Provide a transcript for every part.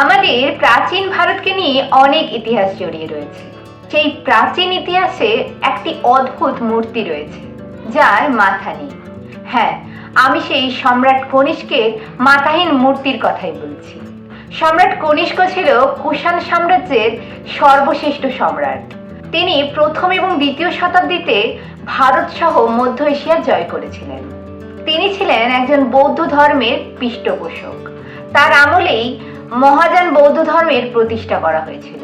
আমাদের প্রাচীন ভারতকে নিয়ে অনেক ইতিহাস জড়িয়ে রয়েছে। সেই প্রাচীন ইতিহাসে একটি অদ্ভুত মূর্তি রয়েছে যার মাথা নেই। হ্যাঁ, আমি সেই সম্রাট কনিষ্কের মাথাহীন মূর্তির কথাই বলছি। সম্রাট কনিষ্ক ছিল কুষাণ সাম্রাজ্যের সর্বশ্রেষ্ঠ সম্রাট। তিনি প্রথম এবং দ্বিতীয় শতাব্দীতে ভারত সহ মধ্য এশিয়া জয় করেছিলেন। তিনি ছিলেন একজন বৌদ্ধ ধর্মের পৃষ্ঠপোষক। তার আমলেই মহাযান বৌদ্ধ ধর্মের প্রতিষ্ঠা করা হয়েছিল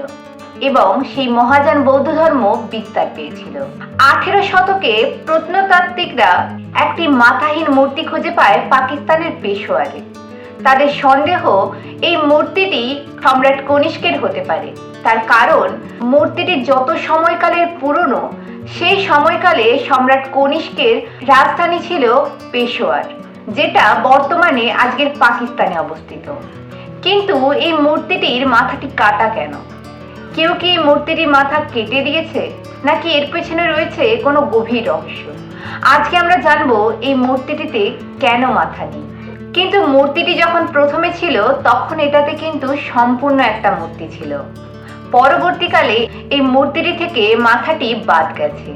এবং সেই মহাযান বৌদ্ধ ধর্ম বিস্তার পেয়েছিল। 18 শতকে প্রত্নতাত্ত্বিকরা একটি মাথাহীন মূর্তি খুঁজে পায় পাকিস্তানের পেশোয়ারে। তাদের সন্দেহ এই মূর্তিটি সম্রাট কনিষ্কের হতে পারে। তার কারণ মূর্তিটি যত সময়কালের পুরনো, সেই সময়কালে সম্রাট কনিষ্কের রাজধানী ছিল পেশোয়ার, যেটা বর্তমানে আজকের পাকিস্তানে অবস্থিত। কিন্তু এই মূর্তিটির মাথাটি কাটা কেন? কেউ কি এই মূর্তিটির মাথা কেটে দিয়েছে, নাকি এর পেছনে রয়েছে কোনো গভীর রহস্য? আজকে আমরা জানবো এই মূর্তিটিতে কেন মাথা নেই। কিন্তু মূর্তিটি যখন প্রথমে ছিল তখন এটাতে কিন্তু সম্পূর্ণ একটা মূর্তি ছিল। পরবর্তীকালে এই মূর্তিটি থেকে মাথাটি বাদ গেছে।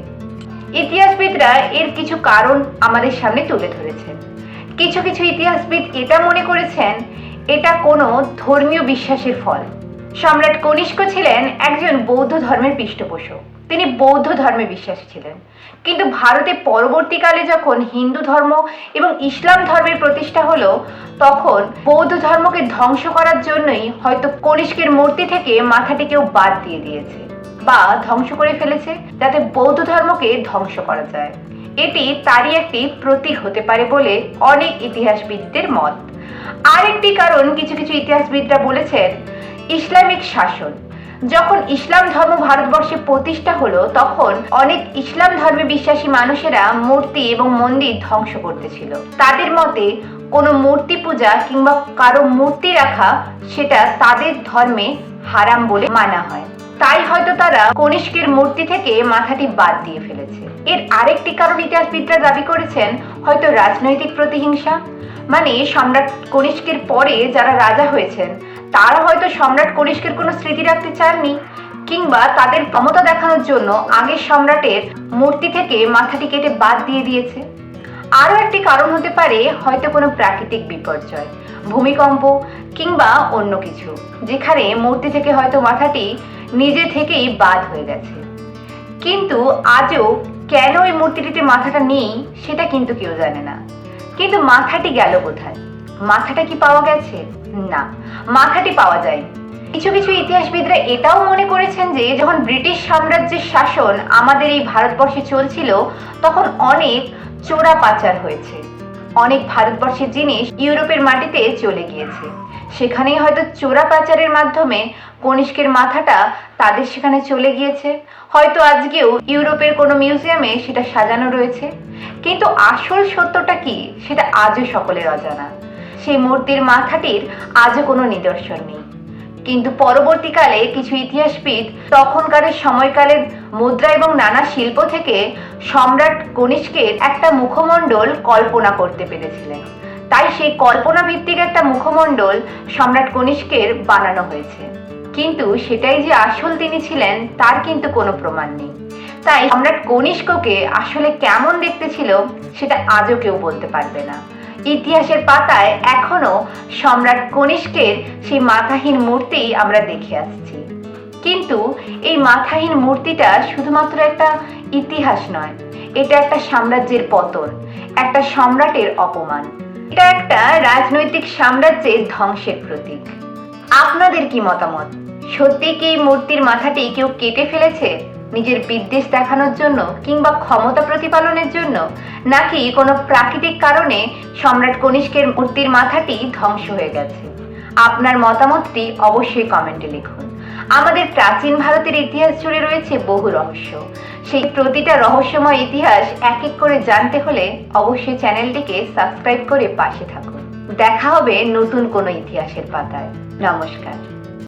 ইতিহাসবিদরা এর কিছু কারণ আমাদের সামনে তুলে ধরেছেন। কিছু কিছু ইতিহাসবিদ এটা মনে করেছেন এটা কোনো ধর্মীয় বিশ্বাসের ফল। সম্রাট কনিষ্ক ছিলেন একজন বৌদ্ধ ধর্মের পৃষ্ঠপোষক। তিনি বৌদ্ধ ধর্মে বিশ্বাসী ছিলেন। কিন্তু ভারতে পরবর্তীকালে যখন হিন্দু ধর্ম এবং ইসলাম ধর্মের প্রতিষ্ঠা হলো, তখন বৌদ্ধ ধর্মকে ধ্বংস করার জন্যই হয়তো কনিষ্কের মূর্তি থেকে মাথাটি কেউ বাদ দিয়ে দিয়েছে বা ধ্বংস করে ফেলেছে, যাতে বৌদ্ধ ধর্মকে ধ্বংস করা যায়। এটি তারই একটি প্রতীক হতে পারে বলে অনেক ইতিহাসবিদদের মত। আরেকটি কারণ কিছু কিছু ইতিহাসবিদরা বলেছেন ইসলামিক শাসন। যখন ইসলাম ধর্ম ভারতবর্ষে প্রতিষ্ঠা হলো, তখন অনেক ইসলাম ধর্মে বিশ্বাসী মানুষেরা মূর্তি এবং মন্দির ধ্বংস করতেছিল। তাদের মতে কোনো মূর্তি পূজা কিংবা কারো মূর্তি রাখা সেটা তাদের ধর্মে হারাম বলে মানা হয়। তাই হয়তো তারা কনিষ্কের মূর্তি থেকে মাথাটি বাদ দিয়ে ফেলেছে। এর আরেকটি কারণ ইতিহাসবিদরা দাবি করেছেন হয়তো রাজনৈতিক প্রতিহিংসা। মানে সম্রাট কনিষ্কের পরে যারা রাজা হয়েছেন তারা হয়তো সম্রাট কনিষ্কের কোনো স্মৃতি রাখতে চাননি, কিংবা তাদের ক্ষমতা দেখানোর জন্য আগের সম্রাটের মূর্তি থেকে মাথাটি কেটে বাদ দিয়ে দিয়েছে। আরও একটি কারণ হতে পারে হয়তো কোনো প্রাকৃতিক বিপর্যয়, ভূমিকম্প কিংবা অন্য কিছু, যেখানে মূর্তি থেকে হয়তো মাথাটি নিজে থেকেই বাদ হয়ে গেছে। কিন্তু আজও কেন এই মূর্তিটিতে মাথাটা নেই সেটা কিন্তু কেউ জানে না। কিন্তু মাথাটি গেল কোথায়? মাথাটা কি পাওয়া গেছে? না, মাথাটি পাওয়া যায়নি। কিছু কিছু ইতিহাসবিদরা এটাও মনে করেছেন যে যখন ব্রিটিশ সাম্রাজ্যের শাসন আমাদের এই ভারতবর্ষে চলছিল, তখন অনেক চোরা পাচার হয়েছে। অনেক ভারতবর্ষের জিনিস ইউরোপের মাটিতে চলে গিয়েছে। সেখানেই হয়তো চোরা পাচারের মাধ্যমে কনিষ্কের মাথাটা তাদের সেখানে চলে গিয়েছে। হয়তো আজকেও ইউরোপের কোনো মিউজিয়ামে সেটা সাজানো রয়েছে। কিন্তু আসল সত্যটা কি সেটা আজও সকলের অজানা। সেই মূর্তির মাথাটির আজও কোনো নিদর্শন নেই। কিন্তু পরবর্তীকালে কিছু ইতিহাসবিদ তখনকার সময়কালের মুদ্রা এবং নানা শিল্প থেকে সম্রাট কনিষ্কের একটা মুখমণ্ডল কল্পনা করতে পেরেছিলেন। তাই সেই কল্পনা ভিত্তিক একটা মুখমণ্ডল সম্রাট কনিষ্কের বানানো হয়েছে। কিন্তু সেটাই যে আসল তিনি ছিলেন তার কিন্তু কোনো প্রমাণ নেই। তাই সম্রাট কনিষ্ককে আসলে কেমন দেখতে ছিল সেটা আজও কেউ বলতে পারবে না। ইতিহাসের পাতায় এখনো সম্রাট কনিষ্কের সেই মাথাহীন মূর্তি আমরা দেখে আসছি। কিন্তু এই মাথাহীন মূর্তিটা শুধুমাত্র একটা ইতিহাস নয়, এটা একটা সাম্রাজ্যের পতন, একটা সম্রাটের অপমান, এটা একটা রাজনৈতিক সাম্রাজ্যের ধ্বংসের প্রতীক। আপনাদের কি মতামত? সত্যি কি এই মূর্তির মাথাটি কেউ কেটে ফেলেছে নিজের বিদ্বেষ দেখানোর জন্য কিংবা ক্ষমতা প্রতিপালনের জন্য, নাকি কোনো প্রাকৃতিক কারণে সম্রাট কনিষ্কের মূর্তির মাথাটি ধ্বংস হয়ে গেছে? আপনার মতামতটি অবশ্যই কমেন্টে লিখুন। আমাদের প্রাচীন ভারতের ইতিহাস জুড়ে রয়েছে বহু রহস্য। সেই প্রতিটা রহস্যময় ইতিহাস এক এক করে জানতে হলে অবশ্যই চ্যানেলটিকে সাবস্ক্রাইব করে পাশে থাকুন। দেখা হবে নতুন কোনো ইতিহাসের পাতায়। নমস্কার।